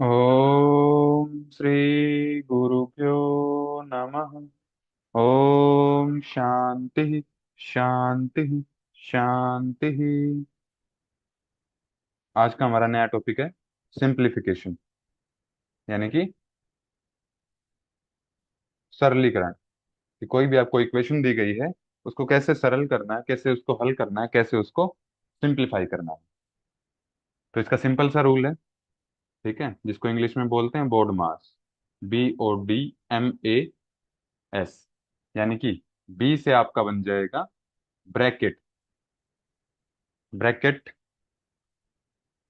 ओम श्री गुरुभ्यो नमः। ओम शांति शांति शांति। आज का हमारा नया टॉपिक है सिंप्लीफिकेशन, यानी कि सरलीकरण। कि कोई भी आपको इक्वेशन दी गई है, उसको कैसे सरल करना है, कैसे उसको हल करना है, कैसे उसको सिंप्लीफाई करना है। तो इसका सिंपल सा रूल है, ठीक है, जिसको इंग्लिश में बोलते हैं बोर्ड मास। BODMAS। यानी कि बी से आपका बन जाएगा ब्रैकेट। ब्रैकेट,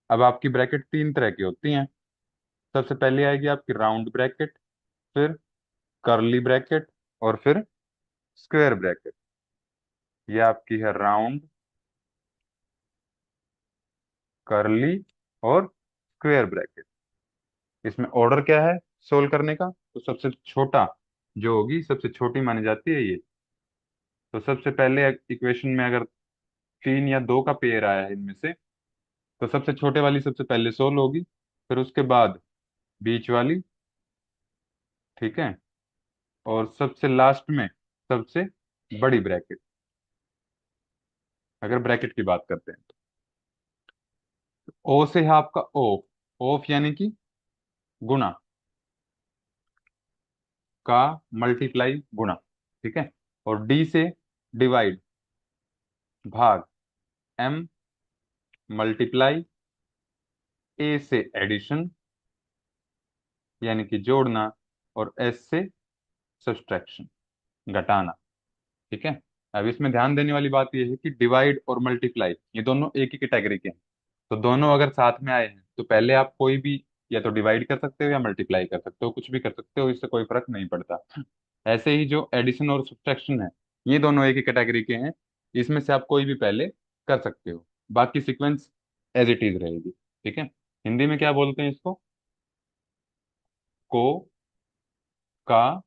अब आपकी ब्रैकेट तीन तरह की होती हैं। सबसे पहले आएगी आपकी राउंड ब्रैकेट, फिर कर्ली ब्रैकेट, और फिर स्क्वायर ब्रैकेट। ये आपकी है राउंड, कर्ली और स्क्वायर ब्रैकेट। इसमें ऑर्डर क्या है सोल्व करने का? तो सबसे छोटा जो होगी, सबसे छोटी मानी जाती है ये। तो सबसे पहले इक्वेशन में अगर तीन या दो का पेयर आया है इनमें से, तो सबसे छोटे वाली सबसे पहले सोल्व होगी, फिर उसके बाद बीच वाली, ठीक है, और सबसे लास्ट में सबसे बड़ी ब्रैकेट, अगर ब्रैकेट की बात करते हैं तो। ओ से है आपका ऑफ। ऑफ यानी कि गुणा, का मल्टीप्लाई गुणा, ठीक है। और डी से डिवाइड, भाग, एम मल्टीप्लाई, ए से एडिशन यानी कि जोड़ना, और एस से सब्सट्रैक्शन, घटाना, ठीक है। अब इसमें ध्यान देने वाली बात यह है कि डिवाइड और मल्टीप्लाई ये दोनों एक ही कैटेगरी के हैं। तो दोनों अगर साथ में आए हैं तो पहले आप कोई भी या तो डिवाइड कर सकते हो या मल्टीप्लाई कर सकते हो, कुछ भी कर सकते हो, इससे कोई फर्क नहीं पड़ता। ऐसे ही जो एडिशन और सब्ट्रैक्शन है, ये दोनों एक ही कैटेगरी के हैं। इसमें से आप कोई भी पहले कर सकते हो, बाकी सीक्वेंस एज इट इज रहेगी, ठीक है। हिंदी में क्या बोलते हैं इसको? को, का,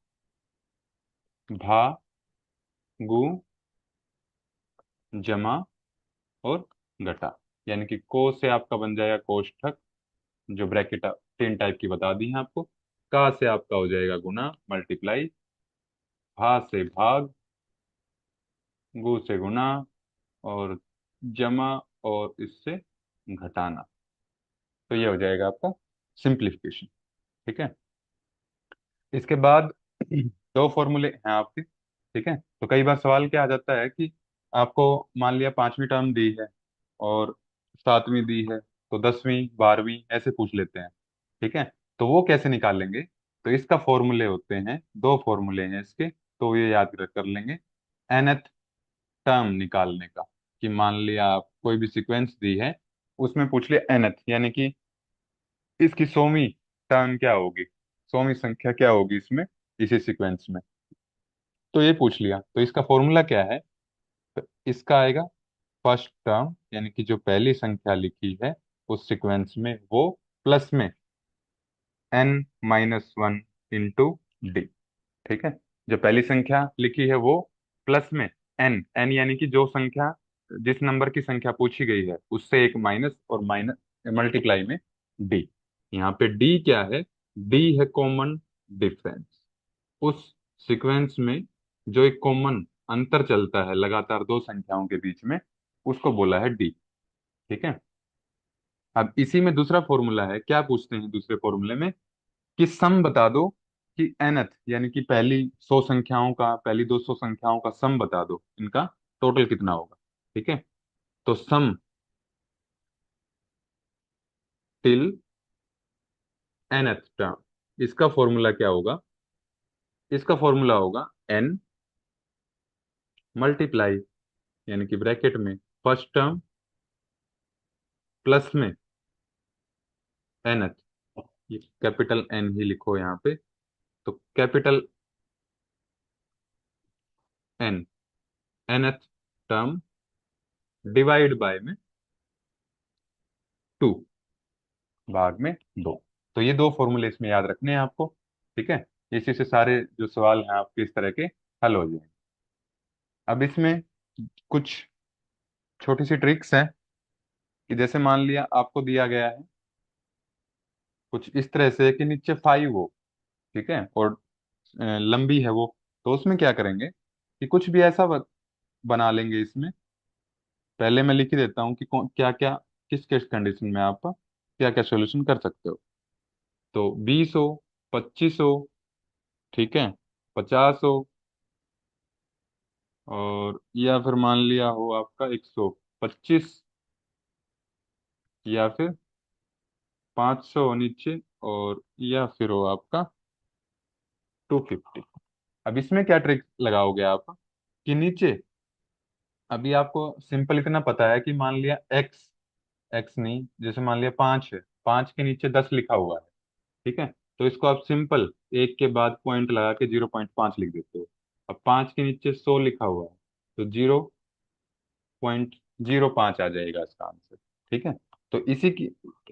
भा, गु, जमा और घटा। यानी कि को से आपका बन जाएगा कोष्ठक, जो ब्रैकेट तीन टाइप की बता दी है आपको। का से आपका हो जाएगा गुना मल्टीप्लाई, भा से भाग, गु से गुना, और जमा और इससे घटाना। तो ये हो जाएगा आपका सिंप्लीफिकेशन, ठीक है। इसके बाद दो फॉर्मूले हैं आपके, ठीक है। तो कई बार सवाल क्या आ जाता है कि आपको मान लिया पांचवी टर्म दी है और सातवीं दी है, तो 10वीं 12वीं ऐसे पूछ लेते हैं, ठीक है। तो वो कैसे निकालेंगे? तो इसका फॉर्मूले होते हैं, दो फॉर्मूले हैं इसके, तो ये याद कर लेंगे। nth टर्म निकालने का, कि मान लिया आप कोई भी सीक्वेंस दी है, उसमें पूछ लिया nth, यानी कि इसकी 100वीं टर्म क्या होगी, 100वीं संख्या क्या होगी इसमें, इसी सीक्वेंस में। तो ये पूछ लिया, तो इसका फॉर्मूला क्या है? तो इसका आएगा फर्स्ट टर्म, यानी कि जो पहली संख्या लिखी है उस सीक्वेंस में, वो प्लस में n-1 इंटू डी, ठीक है। जो पहली संख्या लिखी है वो प्लस में n यानी कि जो संख्या, जिस नंबर की संख्या पूछी गई है उससे एक माइनस, और माइनस मल्टीप्लाई में d। यहाँ पे d क्या है? d है कॉमन डिफरेंस। उस सीक्वेंस में जो एक कॉमन अंतर चलता है लगातार दो संख्याओं के बीच में, उसको बोला है d, ठीक है। अब इसी में दूसरा फॉर्मूला है, क्या पूछते हैं दूसरे फॉर्मूले में? कि सम बता दो, कि nth यानी कि पहली 100 संख्याओं का, पहली 200 संख्याओं का सम बता दो, इनका टोटल कितना होगा, ठीक है। तो सम टिल nth टर्म, इसका फॉर्मूला क्या होगा? इसका फॉर्मूला होगा n मल्टीप्लाई, यानी कि ब्रैकेट में फर्स्ट टर्म, प्लस में nth, ये कैपिटल N ही लिखो यहाँ पे। तो capital N, nth term, divide bye में 2, भाग में 2। तो ये दो फॉर्मूले इसमें याद रखने हैं आपको, ठीक है। इसी से सारे जो सवाल हैं आपके इस तरह के हल हो जाएंगे। अब इसमें कुछ छोटी सी ट्रिक्स हैं, कि जैसे मान लिया आपको दिया गया है कुछ इस तरह से कि नीचे 5 हो, ठीक है, और लंबी है वो, तो उसमें क्या करेंगे कि कुछ भी ऐसा बना लेंगे इसमें। पहले मैं लिख ही देता हूँ कि क्या क्या, किस किस कंडीशन में आप क्या क्या सोल्यूशन कर सकते हो। तो 20 हो, 25 हो, ठीक है, 50 हो, और या फिर मान लिया हो आपका 125, या फिर 500 नीचे, और या फिर हो आपका 250। अब इसमें क्या ट्रिक लगाओगे आप कि नीचे, अभी आपको सिंपल इतना पता है कि मान लिया एक्स, एक्स नहीं, जैसे मान लिया 5 है, 5 के नीचे 10 लिखा हुआ है, ठीक है, तो इसको आप सिंपल एक के बाद पॉइंट लगा के 0.5 लिख देते हो। अब 5 के नीचे 100 लिखा हुआ है, तो 0.05 आ जाएगा इसका आंसर, ठीक है। तो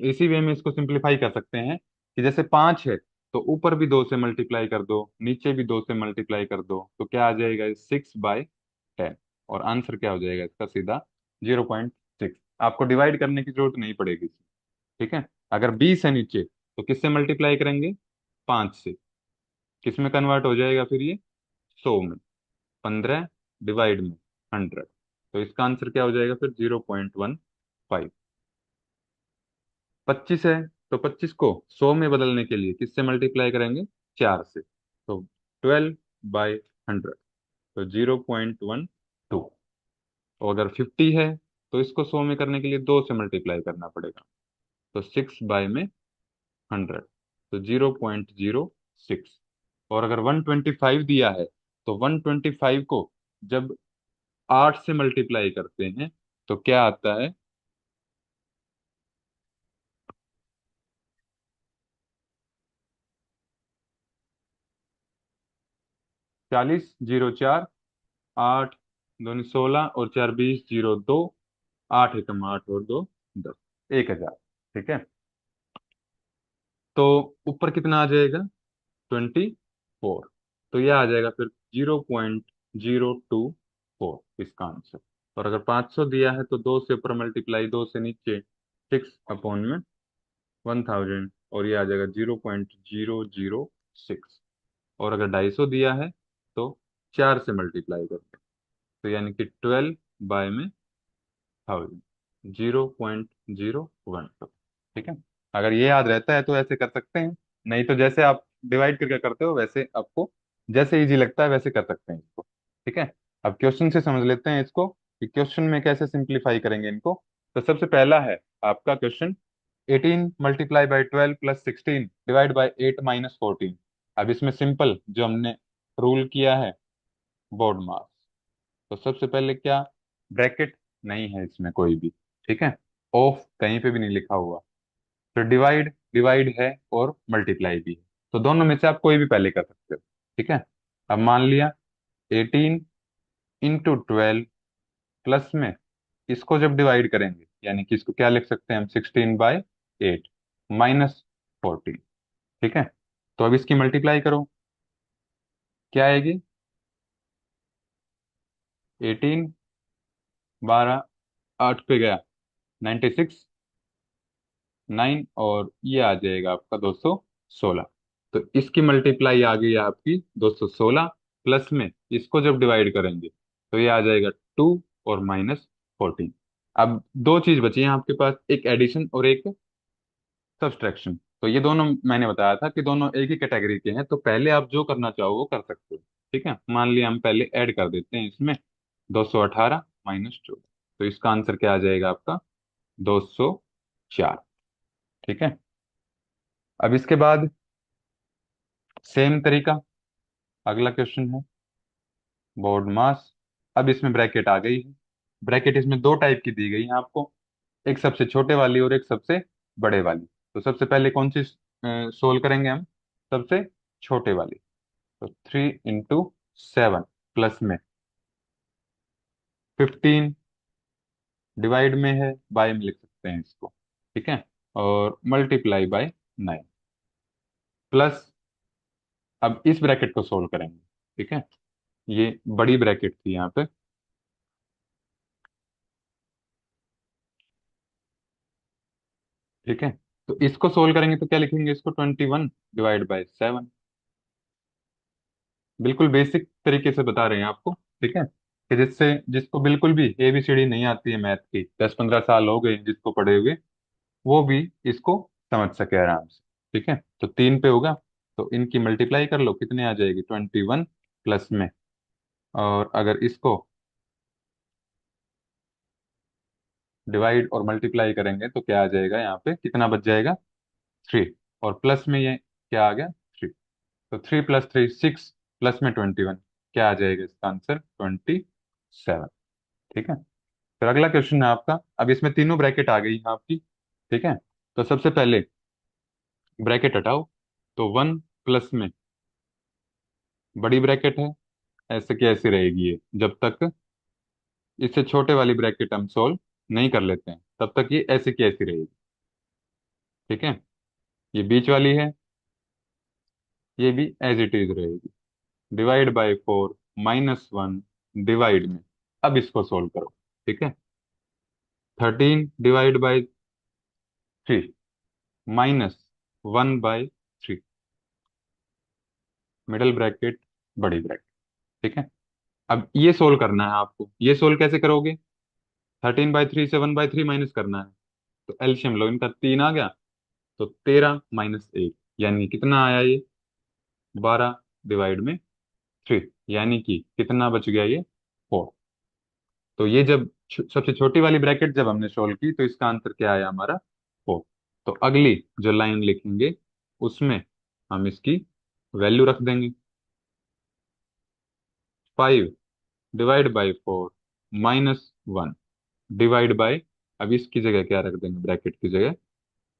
इसी वे में इसको सिंप्लीफाई कर सकते हैं कि जैसे 5 है तो ऊपर भी 2 से मल्टीप्लाई कर दो, नीचे भी 2 से मल्टीप्लाई कर दो, तो क्या आ जाएगा, 6/10। और आंसर क्या हो जाएगा इसका, सीधा 0.6। आपको डिवाइड करने की जरूरत नहीं पड़ेगी, ठीक है। अगर 20 है नीचे तो किससे मल्टीप्लाई करेंगे, 5 से। किस में कन्वर्ट हो जाएगा फिर ये, 100 में। 15 डिवाइड में 100, तो इसका आंसर क्या हो जाएगा फिर, 0.15। 25 है, तो 25 को 100 में बदलने के लिए किससे मल्टीप्लाई करेंगे, 4 से। तो 12/100, तो 0.12। और अगर 50 है तो इसको 100 में करने के लिए 2 से मल्टीप्लाई करना पड़ेगा, तो 6/100, तो 0.06। और अगर 125 दिया है तो 125 को जब 8 से मल्टीप्लाई करते हैं तो क्या आता है, 40, 04, 8 दूनी 16 और 4 20, 02, 8 एकम 8 और 2 10, 1000, ठीक है। तो ऊपर कितना आ जाएगा, 24। तो यह आ जाएगा फिर 0.024 इसका आंसर। और अगर 500 दिया है तो 2 से ऊपर मल्टीप्लाई, 2 से नीचे 6/1000, और ये आ जाएगा 0.006। और अगर 250 दिया है तो 4 से मल्टीप्लाई करते हैं, तो यानी कि 12/1000, 0.012, ठीक है। अगर ये याद रहता है तो ऐसे कर सकते हैं, नहीं तो जैसे आप डिवाइड करके करते हो वैसे आपको जैसे इजी लगता है वैसे कर सकते हैं इसको, ठीक है। अब क्वेश्चन से समझ लेते हैं इसको कि क्वेश्चन में कैसे सिंप्लीफाई करेंगे इनको। तो सबसे पहला है आपका क्वेश्चन, 18 × 12 + 16 डिवाइड बाई 8 - 14। अब इसमें सिंपल जो हमने रूल किया है, बोर्ड मास। तो सबसे पहले क्या, ब्रैकेट नहीं है इसमें कोई भी, ठीक है, ऑफ कहीं पे भी नहीं लिखा हुआ। फिर डिवाइड, डिवाइड है, और मल्टीप्लाई भी है, तो दोनों में से आप कोई भी पहले कर सकते हो, ठीक है। अब मान लिया 18 × 12 प्लस में, इसको जब डिवाइड करेंगे यानी कि इसको क्या लिख सकते हैं हम, 16/8 -14, ठीक है। तो अब इसकी मल्टीप्लाई करो, क्या आएगी, 18, 12, 8 पे गया 96, 9, और ये आ जाएगा आपका 216। तो इसकी मल्टीप्लाई आ गई आपकी 216, प्लस में इसको जब डिवाइड करेंगे तो ये आ जाएगा 2 और -14। अब दो चीज बची हैं आपके पास, एक एडिशन और एक सब्सट्रैक्शन। तो ये दोनों मैंने बताया था कि दोनों एक ही कैटेगरी के हैं, तो पहले आप जो करना चाहो वो कर सकते हो, ठीक है। मान लिया हम पहले ऐड कर देते हैं इसमें, 218 -14, तो इसका आंसर क्या आ जाएगा आपका, 204, ठीक है। अब इसके बाद सेम तरीका, अगला क्वेश्चन है बोर्ड मास। अब इसमें ब्रैकेट आ गई है, ब्रैकेट इसमें दो टाइप की दी गई है आपको, एक सबसे छोटे वाली और एक सबसे बड़े वाली। तो सबसे पहले कौन सी सोल्व करेंगे हम, सबसे छोटे वाली। तो 3 × 7 प्लस में 15, डिवाइड में है, बाय में लिख सकते हैं इसको, ठीक है, और मल्टीप्लाई बाय 9, प्लस, अब इस ब्रैकेट को सोल्व करेंगे, ठीक है। ये बड़ी ब्रैकेट थी यहाँ पे, ठीक है। तो इसको सोल्व करेंगे तो क्या लिखेंगे इसको, 21 डिवाइड बाई 7। बिल्कुल बेसिक तरीके से बता रहे हैं आपको, ठीक है, कि जिससे जिसको बिल्कुल भी ABCD नहीं आती है मैथ की, 10-15 साल हो गए जिसको पढ़े हुए, वो भी इसको समझ सके आराम से। ठीक है, तो 3 पे होगा, तो इनकी मल्टीप्लाई कर लो, कितने आ जाएगी, 21 प्लस में, और अगर इसको डिवाइड और मल्टीप्लाई करेंगे तो क्या आ जाएगा, यहाँ पे कितना बच जाएगा, 3, और प्लस में ये क्या आ गया, 3, तो 3 + 3 6, प्लस में 21, क्या आ जाएगा इसका आंसर, 27। ठीक है, फिर अगला क्वेश्चन है आपका, अब इसमें तीनों ब्रैकेट आ गई हैं आपकी। ठीक है, तो सबसे पहले ब्रैकेट हटाओ, तो 1 प्लस में बड़ी ब्रैकेट है, ऐसे की ऐसी रहेगी ये, जब तक इससे छोटे वाली ब्रैकेट हम सोल्व नहीं कर लेते हैं, तब तक ये ऐसे की ऐसी रहेगी। ठीक है, ये बीच वाली है, ये भी एज इट इज रहेगी, डिवाइड बाई 4 -1 डिवाइड में, अब इसको सोल्व करो। ठीक है, 13 डिवाइड बाई 3 -1/3, मिडल ब्रैकेट, बड़ी ब्रैकेट। ठीक है, अब ये सोल्व करना है आपको, ये सोल्व कैसे करोगे, 13/3 से 1/3 माइनस करना है, तो एलसीएम लो इनका, 3 आ गया, तो 13 - 1, यानी कितना आया ये, 12/3, यानी कि कितना बच गया ये, 4। तो ये जब सबसे छोटी वाली ब्रैकेट जब हमने सोल्व की, तो इसका आंसर क्या आया हमारा, 4। तो अगली जो लाइन लिखेंगे उसमें हम इसकी वैल्यू रख देंगे, 5 डिवाइड बाई 4 -1 डिवाइड बाई, अब इसकी जगह क्या रख देंगे, ब्रैकेट की जगह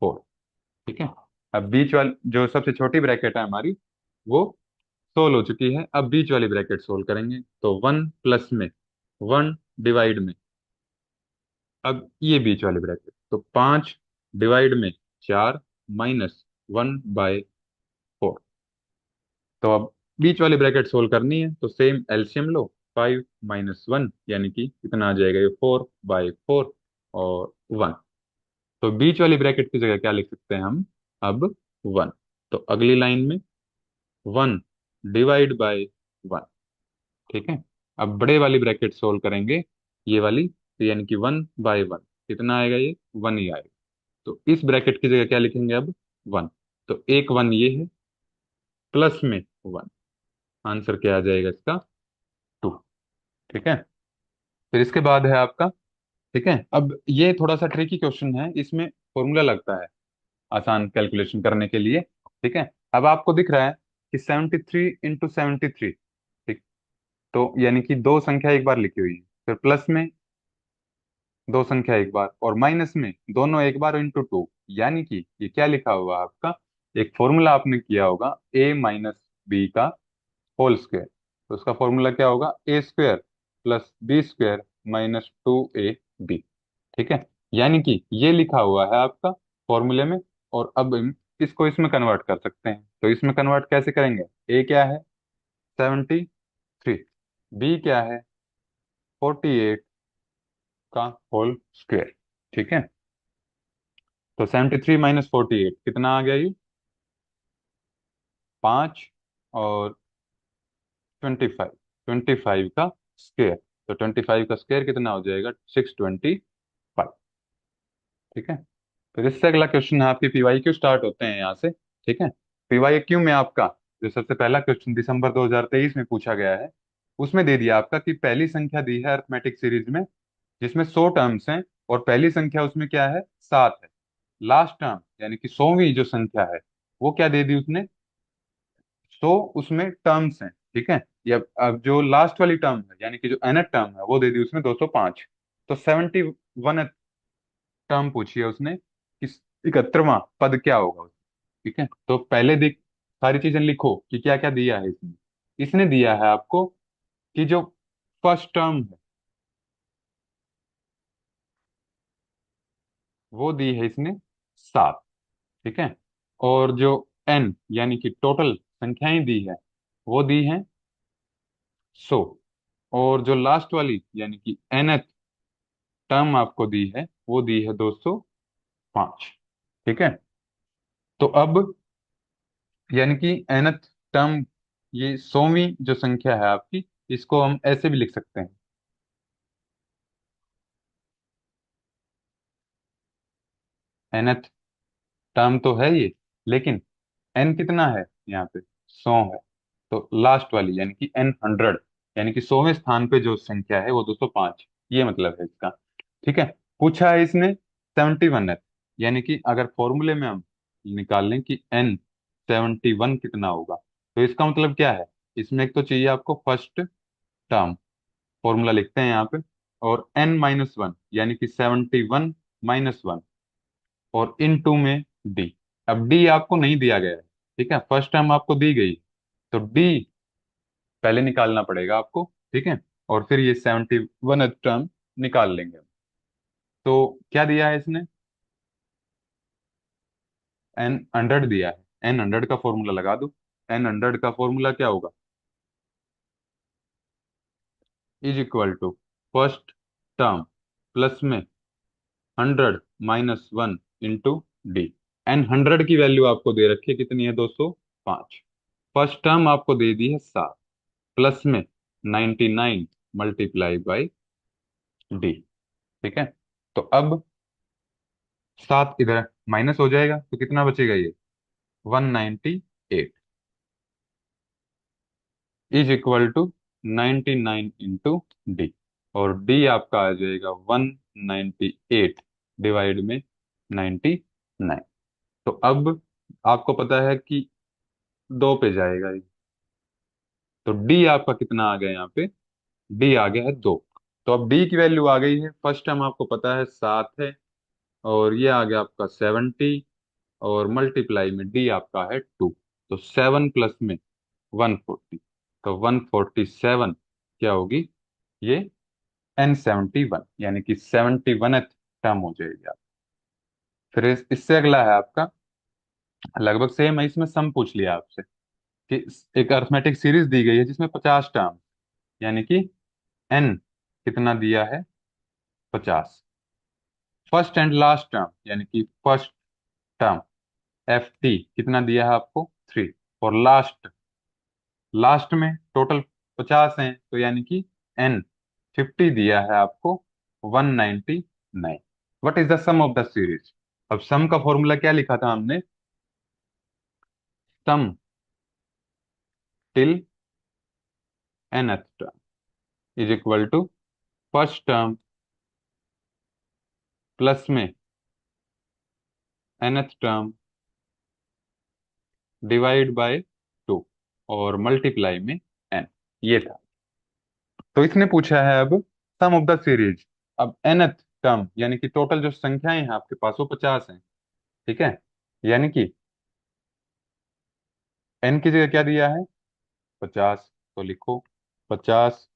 4। ठीक है, अब बीच वाली जो सबसे छोटी ब्रैकेट है हमारी, वो सोल्व हो चुकी है, अब बीच वाली ब्रैकेट सोल्व करेंगे, तो 1 प्लस में 1 डिवाइड में, अब ये बीच वाली ब्रैकेट, तो 5 डिवाइड में 4 -1/4। तो अब बीच वाली ब्रैकेट सोल्व करनी है, तो सेम एलसीएम लो, 5 - 1, यानी कि कितना आ जाएगा ये, 4/4 और 1। तो बीच वाली ब्रैकेट की जगह क्या लिख सकते हैं हम, अब 1। तो अगली लाइन में 1 डिवाइड बाई 1। ठीक है, अब बड़े वाली ब्रैकेट सोल्व करेंगे, ये वाली, तो यानी कि 1/1, कितना आएगा ये, 1 ही आएगा। तो इस ब्रैकेट की जगह क्या लिखेंगे अब, 1। तो एक 1 ये है, प्लस में 1, आंसर क्या आ जाएगा इसका, 2। ठीक है, फिर इसके बाद है आपका, ठीक है, अब ये थोड़ा सा ट्रिकी क्वेश्चन है, इसमें फॉर्मूला लगता है आसान कैलकुलेशन करने के लिए। ठीक है, अब आपको दिख रहा है कि 73 × 73, ठीक, तो यानी कि दो संख्या एक बार लिखी हुई है, फिर प्लस में दो संख्या एक बार, और माइनस में दोनों एक बार इंटू 2, यानी कि ये क्या लिखा हुआ है आपका, एक फॉर्मूला आपने किया होगा, A - B का होल स्क्वायर, तो उसका फॉर्मूला क्या होगा, A² + B² -2AB। ठीक है, यानी कि ये लिखा हुआ है आपका फॉर्मूले में, और अब हम इसको इसमें कन्वर्ट कर सकते हैं, तो इसमें कन्वर्ट कैसे करेंगे, A क्या है, 73, B क्या है, 48 का होल स्क्वायर। ठीक है, तो 73 - 48 कितना आ गया ये, 5, और 25, 25 का स्क्वायर, तो 25 का स्क्वायर कितना हो जाएगा, 625। ठीक है, फिर इससे अगला क्वेश्चन है, आपकी PYQ स्टार्ट होते हैं यहाँ से। ठीक है, PYQ में आपका जो सबसे पहला क्वेश्चन दिसंबर 2023 में पूछा गया है, उसमें दे दिया आपका कि पहली संख्या दी है अर्थमेटिक सीरीज में, जिसमें 100 टर्म्स हैं, और पहली संख्या उसमें क्या है, 7 है। लास्ट टर्म यानी कि 100वीं जो संख्या है, वो क्या दे दी उसने, 100 उसमें टर्म्स हैं। ठीक है, या अब जो लास्ट वाली टर्म है, यानी कि जो nth टर्म है, वो दे दी उसमें 205। तो 71 टर्म पूछी है उसने कि 71वां पद क्या होगा उसमें। ठीक है, तो पहले देख, सारी चीजें लिखो कि क्या क्या दिया है इसने। इसने दिया है आपको कि जो फर्स्ट टर्म है, वो दी है इसने 7। ठीक है, और जो n यानी कि टोटल संख्याएं दी है, वो दी हैं 100, और जो लास्ट वाली यानी कि nth टर्म आपको दी है, वो दी है 205। ठीक है, तो अब यानी कि nth टर्म, ये 100वीं जो संख्या है आपकी, इसको हम ऐसे भी लिख सकते हैं। nth टर्म तो है ये, लेकिन n कितना है यहाँ पे, 100 है। तो लास्ट वाली यानी कि n 100, यानी कि 100वें स्थान पे जो संख्या है वो 205, ये मतलब है इसका। ठीक है। पूछा है इसने 71th, यानी कि अगर फॉर्मूले में हम निकाल लें कि n 71 कितना होगा, तो इसका मतलब क्या है, इसमें एक तो चाहिए आपको फर्स्ट टर्म, फॉर्मूला लिखते हैं यहाँ पे, और n-1 यानी कि 71 - 1, और इन टू में डी। अब डी आपको नहीं दिया गया है, ठीक है, फर्स्ट टर्म आपको दी गई, तो डी पहले निकालना पड़ेगा आपको। ठीक है। और फिर ये 71 टर्म निकाल लेंगे। तो क्या दिया है इसने, n 100 दिया है, n 100 का फॉर्मूला लगा दो। n 100 का फॉर्मूला क्या होगा, is equal to first term plus में 100 - 1 इंटू डी। n 100 की वैल्यू आपको दे रखी है, कितनी है, 205। फर्स्ट टर्म आपको दे दी है 7, प्लस में 99 मल्टीप्लाई बाई डी। ठीक है। तो अब 7 इधर माइनस हो जाएगा, तो कितना बचेगा ये, 198 is equal to 99 into D. और डी आपका आ जाएगा 198 डिवाइड में 99। तो अब आपको पता है कि 2 पे जाएगा ये, तो डी आपका कितना आ गया यहाँ पे, डी आ गया है 2। तो अब डी की वैल्यू आ गई है, फर्स्ट टाइम आपको पता है 7 है, और ये आ गया आपका 70, और मल्टीप्लाई में डी आपका है 2। तो 7 प्लस में 140, तो 147 क्या होगी ये, n 71, यानी कि 71th टर्म हो जाएगी आप। फिर इससे अगला है आपका, लगभग सेम है, इसमें सम पूछ लिया आपसे कि एक अरिथमेटिक सीरीज दी गई है जिसमें 50 टर्म, यानी कि n कितना दिया है, 50। फर्स्ट एंड लास्ट टर्म, यानी कि फर्स्ट टर्म ft कितना दिया है आपको, 3। और लास्ट, लास्ट में टोटल 50 हैं, तो यानी कि n 50 दिया है आपको, 199। What is the sum of the series. अब सम का फॉर्मूला क्या लिखा था हमने, sum till nth term is equal to first term plus में nth टर्म डिवाइड बाय 2, और मल्टीप्लाई में n, ये था। तो इसने पूछा है अब सम ऑफ द सीरीज। अब nth टर्म यानी कि टोटल जो संख्याएं हैं आपके पास वो 50 हैं। ठीक है। यानी कि n की जगह क्या दिया है, 50, तो लिखो 50।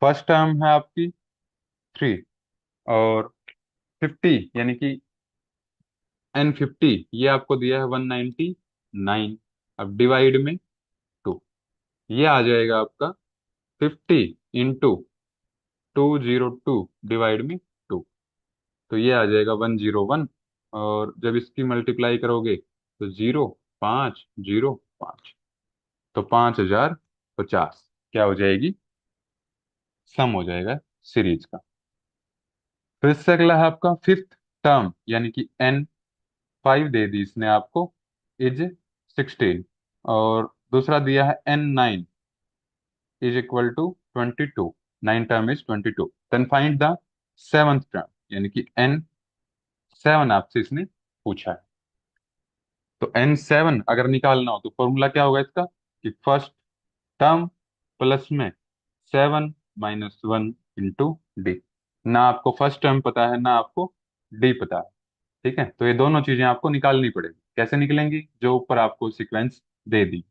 फर्स्ट टर्म है आपकी 3, और 50 यानी कि n 50 ये आपको दिया है 199। अब डिवाइड में 2, ये आ जाएगा आपका 50 × 202 डिवाइड में 2, तो ये आ जाएगा 101। और जब इसकी मल्टीप्लाई करोगे तो 05005, तो 5050 क्या हो जाएगी, सम हो जाएगा सीरीज का। फिर से अगला है आपका फिफ्थ टर्म, यानी कि n 5 दे दी इसने आपको, इज 16। और दूसरा दिया है n 9 is equal to 22, 9 term is 22। Then find the seventh term, यानी कि n 7 आपसे इसने पूछा है। तो n 7 अगर निकालना हो तो फॉर्मूला क्या होगा इसका, कि फर्स्ट टर्म प्लस में 7 - 1 इंटू डी। ना आपको फर्स्ट टर्म पता है, ना आपको डी पता है। ठीक है। तो ये दोनों चीजें आपको निकालनी पड़ेगी। कैसे निकलेंगी, जो ऊपर आपको सीक्वेंस दे दी।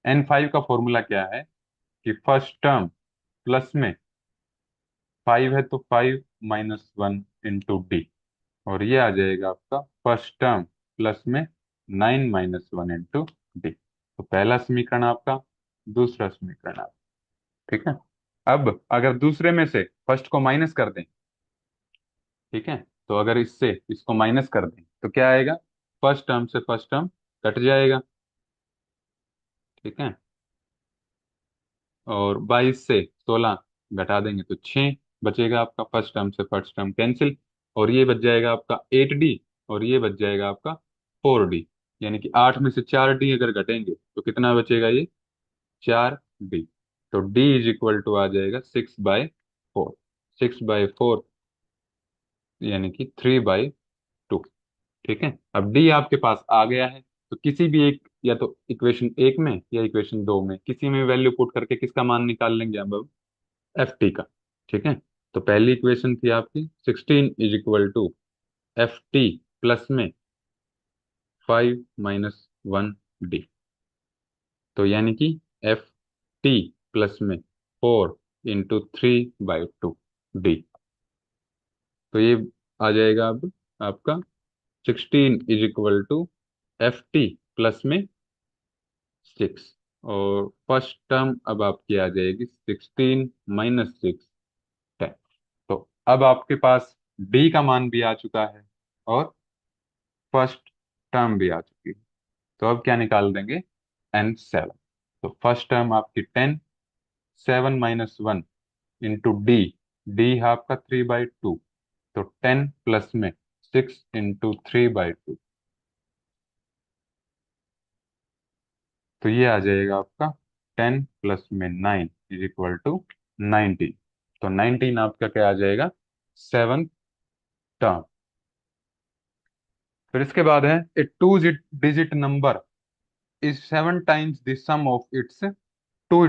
n 5 का फॉर्मूला क्या है, कि फर्स्ट टर्म प्लस में 5 है, तो 5 - 1 इंटू डी। और ये आ जाएगा आपका फर्स्ट टर्म प्लस में 9 - 1 इंटू डी। तो पहला समीकरण आपका, दूसरा समीकरण आपका। ठीक है। अब अगर दूसरे में से फर्स्ट को माइनस कर दें, ठीक है, तो अगर इससे इसको माइनस कर दें तो क्या आएगा, फर्स्ट टर्म से फर्स्ट टर्म कट जाएगा। ठीक है। और 22 से 16 घटा देंगे तो 6 बचेगा आपका। फर्स्ट टर्म से फर्स्ट टर्म कैंसिल, और ये बच जाएगा आपका 8D, और ये बच जाएगा आपका 4D। यानी कि 8 में से 4D अगर घटेंगे तो कितना बचेगा ये, 4D। तो D इज इक्वल टू आ जाएगा 6/4। 6/4 यानी कि 3/2। ठीक है। अब डी आपके पास आ गया है, तो किसी भी एक, या तो इक्वेशन एक में या इक्वेशन दो में, किसी में वैल्यू पुट करके किसका मान निकाल लेंगे अब, एफ टी का। ठीक है। तो पहली इक्वेशन थी आपकी 16 is equal to F T plus में 5 - 1 डी। तो यानी कि एफ टी प्लस में 4 × 3/2 डी। तो ये आ जाएगा अब आपका 16 is equal to F T plus में 6। और फर्स्ट टर्म अब आपकी आ जाएगी 16 - 6, 10। तो अब आपके पास डी का मान भी आ चुका है और फर्स्ट टर्म भी आ चुकी है। तो अब क्या निकाल देंगे, N7। तो फर्स्ट टर्म आपकी 10, 7 - 1 × डी। डी है आपका 3/2। तो 10 प्लस में 6 × 3/2। तो ये आ जाएगा आपका 10 प्लस में 9 इज इक्वल टू 19। तो 19 आपका क्या आ जाएगा, सेवन टर्म। फिर इसके बाद है, a two digit number is 7 times the sum of its two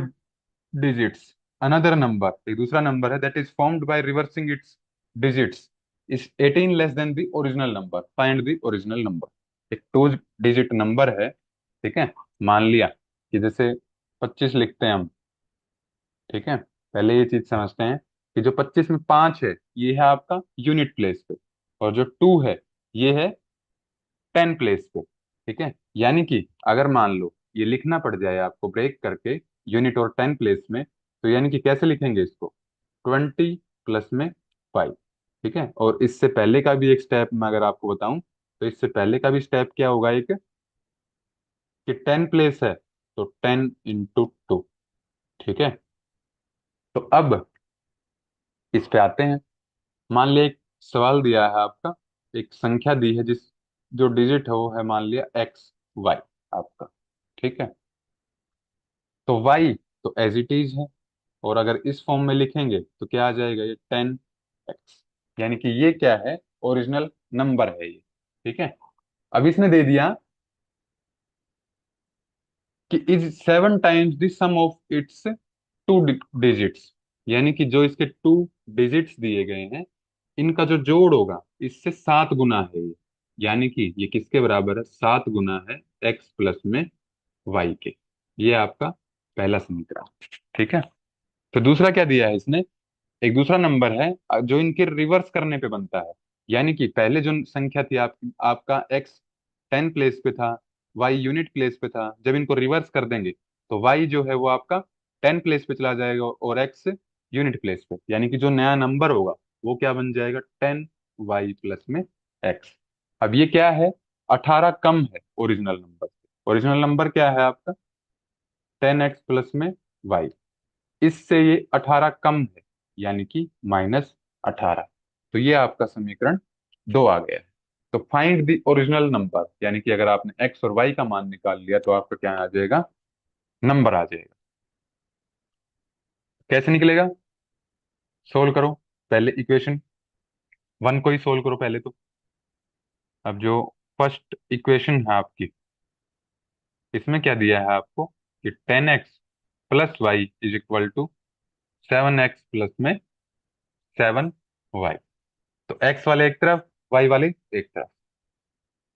digits. Another number, एक दूसरा नंबर है, that is formed by reversing its digits is 18 less than the original number, find the original number. एक two digit number है, ठीक है। मान लिया कि जैसे 25 लिखते हैं हम। ठीक है। पहले ये चीज समझते हैं कि जो 25 में 5 है, ये है आपका यूनिट प्लेस पे, और जो 2 है, ये है 10 प्लेस पे। ठीक है। यानी कि अगर मान लो ये लिखना पड़ जाए आपको ब्रेक करके, यूनिट और 10 प्लेस में, तो यानी कि कैसे लिखेंगे इसको, 20 प्लस में 5। ठीक है। और इससे पहले का भी एक स्टेप मैं अगर आपको बताऊं, तो इससे पहले का भी स्टेप क्या होगा एक, कि 10 प्लेस है तो 10 × 2। ठीक है। तो अब इस पे आते हैं। मान लिया एक सवाल दिया है आपका, एक संख्या दी है जिस, जो डिजिट है वो है मान लिया XY आपका। ठीक है। तो Y तो एज इट इज है, और अगर इस फॉर्म में लिखेंगे तो क्या आ जाएगा, ये 10X। यानी कि ये क्या है, ओरिजिनल नंबर है ये। ठीक है। अब इसने दे दिया कि is 7 times the sum of its two digits. यानी कि जो इसके टू डिजिट्स दिए गए हैं, इनका जो जोड़ होगा इससे 7 गुना है ये। यानी कि ये किसके बराबर है, 7 गुना है X प्लस में Y के। ये आपका पहला समीकरण। ठीक है। तो दूसरा क्या दिया है इसने, एक दूसरा नंबर है जो इनके रिवर्स करने पे बनता है। यानी कि पहले जो संख्या थी आपका X 10 प्लेस पे था, Y यूनिट प्लेस पे था। जब इनको रिवर्स कर देंगे तो Y जो है वो आपका 10 प्लेस पे चला जाएगा, और X यूनिट प्लेस पे। यानी कि जो नया नंबर होगा वो क्या बन जाएगा, 10Y प्लस में X। अब ये क्या है, 18 कम है ओरिजिनल नंबर से। ओरिजिनल नंबर क्या है आपका, 10X प्लस में Y। इससे ये 18 कम है, यानी कि -18। तो ये आपका समीकरण 2 आ गया है। तो फाइंड द ओरिजिनल नंबर, यानी कि अगर आपने एक्स और वाई का मान निकाल लिया तो आपका क्या आ जाएगा, नंबर आ जाएगा। कैसे निकलेगा, सोल्व करो। पहले इक्वेशन 1 को ही सोल्व करो पहले तो। अब जो फर्स्ट इक्वेशन है आपकी, इसमें क्या दिया है आपको, कि 10X + Y is equal to 7X plus में 7Y। तो एक्स वाले एक तरफ, वाई वाले एक तरफ।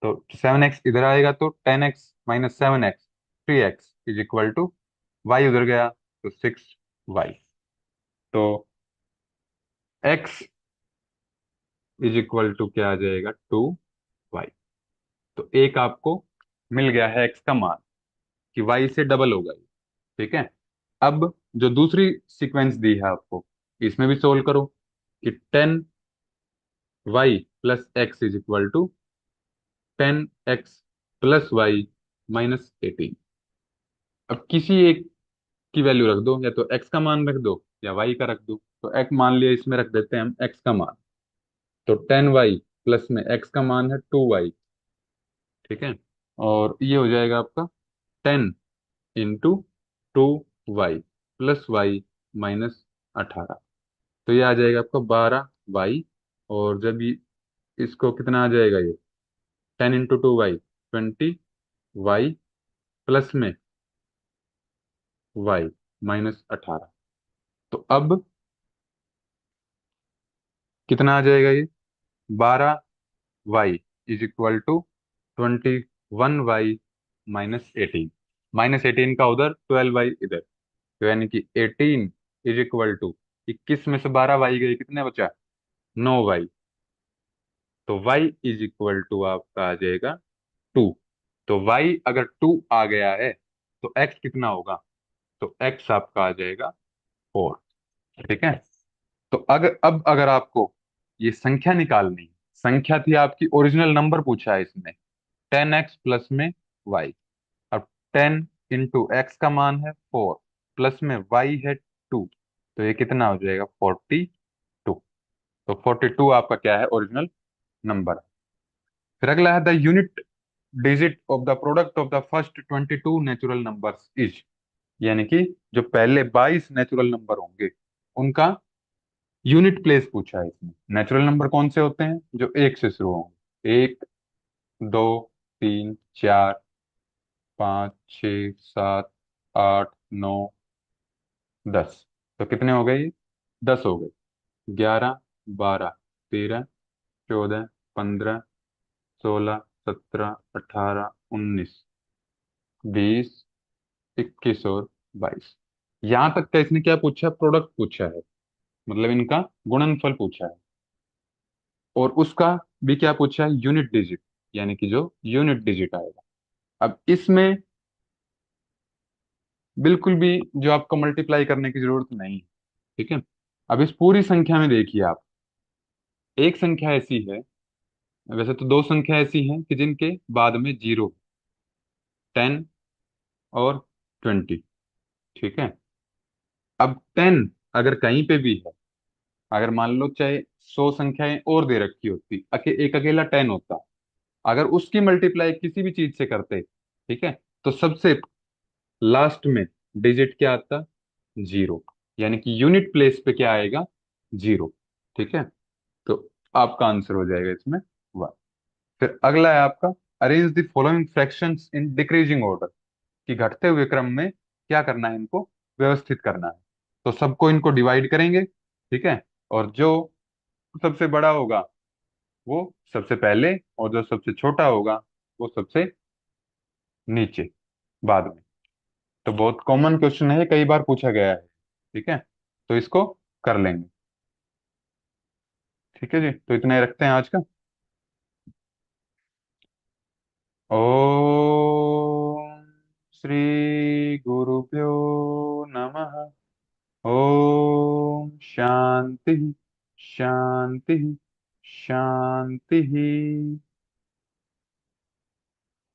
तो 7X इधर आएगा तो 10X - 7X, 3X is equal to, Y उधर गया तो 6Y। तो X इज इक्वल टू क्या आ जाएगा, 2Y। तो एक आपको मिल गया है X का मान, कि Y से डबल होगा ये। ठीक है। अब जो दूसरी सीक्वेंस दी है आपको, इसमें भी सोल्व करो, कि 10Y + X is equal to 10X + Y -18। अब किसी एक की वैल्यू रख दो, या तो x का मान रख दो या y का रख दो। तो x मान लिया, इसमें रख देते हैं हम x का मान। तो 10y प्लस में x का मान है 2y। ठीक है। और ये हो जाएगा आपका 10 × 2y प्लस वाई -18। तो ये आ जाएगा आपका 12y। और जब ये, इसको कितना आ जाएगा ये, 10 × 2y 20y प्लस में y -18। तो अब कितना आ जाएगा ये, 12y is equal to 21y -18। -18 का उधर, 12y इधर। तो यानी कि 18 इज इक्वल टू 21 में से 12y गई, कितने बचा, 9y। तो y इज इक्वल टू आपका आ जाएगा 2। तो y अगर 2 आ गया है तो x कितना होगा, तो x आपका आ जाएगा 4। ठीक है। तो अगर आपको ये संख्या निकालनी है, संख्या थी आपकी, ओरिजिनल नंबर पूछा है इसने, 10x प्लस में y। अब 10 × x का मान है 4 प्लस में y है 2। तो ये कितना हो जाएगा, 42। तो 42 आपका क्या है, ओरिजिनल नंबर। फिर अगला है, the unit digit of the product of the first 22 natural numbers is. यानी कि जो पहले 22 नेचुरल नंबर होंगे उनका यूनिट प्लेस पूछा है इसमें। नेचुरल नंबर कौन से होते हैं, जो एक से शुरू होंगे, 1, 2, 3, 4, 5, 6, 7, 8, 9, 10। तो कितने हो गए ये, 10 हो गए। 11, 12, 13, 14, 15, 16, 17, 18, 19, 20, 21 और 22। यहां तक का इसने क्या पूछा, प्रोडक्ट पूछा है, मतलब इनका गुणनफल पूछा है। और उसका भी क्या पूछा है, यूनिट डिजिट, यानी कि जो यूनिट डिजिट आएगा। अब इसमें बिल्कुल भी जो आपको मल्टीप्लाई करने की जरूरत नहीं है। ठीक है। अब इस पूरी संख्या में देखिए आप, एक संख्या ऐसी है, वैसे तो दो संख्या ऐसी हैं कि जिनके बाद में जीरो, 10 और 20। ठीक है। अब 10 अगर कहीं पे भी है, अगर मान लो चाहे 100 संख्याएं और दे रखी होती, एक अकेला 10 होता, अगर उसकी मल्टीप्लाई किसी भी चीज से करते, ठीक है, तो सबसे लास्ट में डिजिट क्या आता, जीरो। यानी कि यूनिट प्लेस पे क्या आएगा, जीरो। ठीक है। तो आपका आंसर हो जाएगा इसमें 1। फिर अगला है आपका, arrange the following fractions in decreasing order. कि घटते हुए क्रम में क्या करना है, इनको व्यवस्थित करना है। तो सबको इनको डिवाइड करेंगे। ठीक है। और जो सबसे बड़ा होगा वो सबसे पहले, और जो सबसे छोटा होगा वो सबसे नीचे, बाद में। तो बहुत कॉमन क्वेश्चन है, कई बार पूछा गया है। ठीक है। तो इसको कर लेंगे। ठीक है जी, तो इतना ही रखते हैं आज का। ओम श्री गुरुभ्यो नमः। ओम शांति शांति शांति।